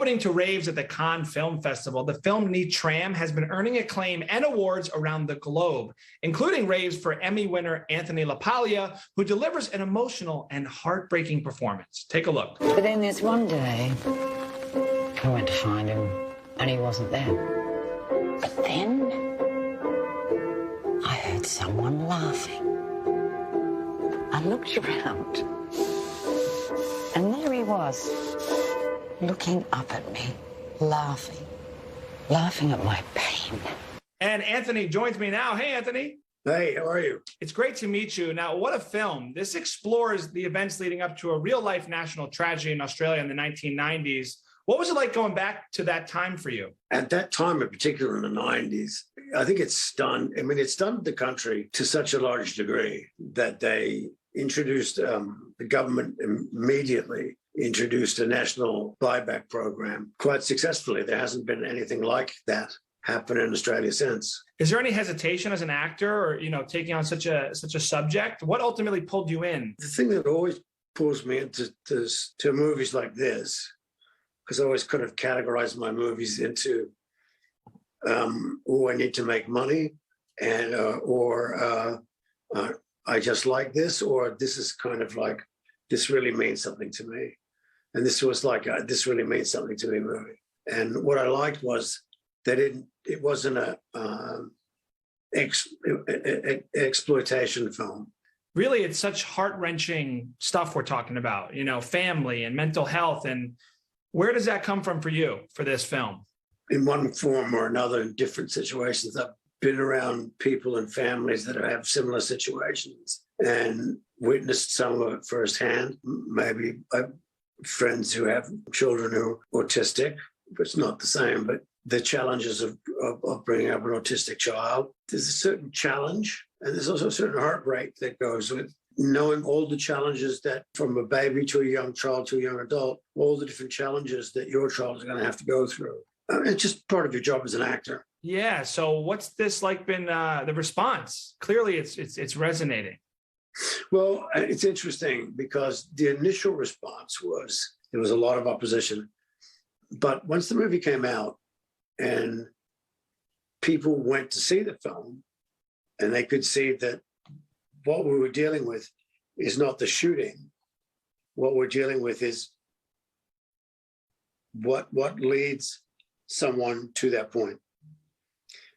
Opening to raves at the Cannes Film Festival, the film Nitram has been earning acclaim and awards around the globe, including raves for Emmy winner Anthony LaPaglia, who delivers an emotional and heartbreaking performance. Take a look. But then this one day, I went to find him, and he wasn't there. But then I heard someone laughing. I looked around, and there he was, looking up at me, laughing at my pain. And Anthony joins me now. Hey, Anthony. Hey, how are you? It's great to meet you. Now, what a film. This explores the events leading up to a real-life national tragedy in Australia in the 1990s. What was it like going back to that time for you? At that time, in particular in the 90s, I think it stunned the country to such a large degree that they introduced, the government immediately introduced a national buyback program quite successfully. There hasn't been anything like that happen in Australia since. Is there any hesitation as an actor or, taking on such a subject? What ultimately pulled you in? The thing that always pulls me into to movies like this, because I always kind of categorize my movies into, I need to make money, and I just like this, or this is kind of like, this really means something to me. And this was like, this really means something to me movie. And what I liked was that it wasn't a exploitation film. Really, it's such heart-wrenching stuff we're talking about, family and mental health. And where does that come from for you for this film? In one form or another, in different situations. I've been around people and families that have similar situations and witnessed some of it firsthand. Maybe friends who have children who are autistic, but it's not the same. But the challenges of bringing up an autistic child, there's a certain challenge, and there's also a certain heartbreak that goes with knowing all the challenges that, from a baby to a young child to a young adult, all the different challenges that your child is going to have to go through. It's just part of your job as an actor. Yeah. So what's this like been the response? Clearly it's resonating. Well, it's interesting because the initial response was there was a lot of opposition. But once the movie came out and people went to see the film and they could see that what we were dealing with is not the shooting. What we're dealing with is what leads someone to that point.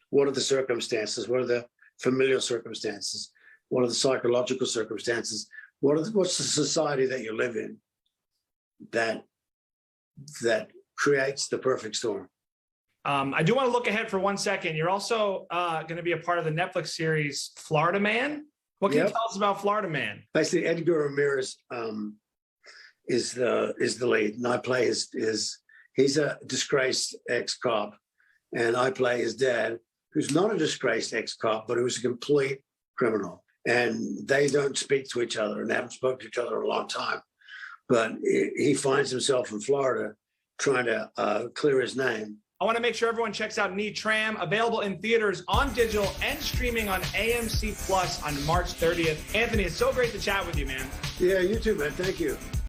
What are the circumstances? What are the familial circumstances? What are the psychological circumstances? What's the society that you live in that creates the perfect storm? I do want to look ahead for 1 second. You're also going to be a part of the Netflix series Florida Man. What can you tell us about Florida Man? Basically, Edgar Ramirez is the lead, and I play he's a disgraced ex-cop, and I play his dad, who's not a disgraced ex-cop, but who's a complete criminal. And they don't speak to each other and haven't spoken to each other in a long time. But he finds himself in Florida trying to clear his name. I want to make sure everyone checks out Nitram, available in theaters, on digital, and streaming on AMC Plus on March 30th. Anthony, it's so great to chat with you, man. Yeah, you too, man. Thank you.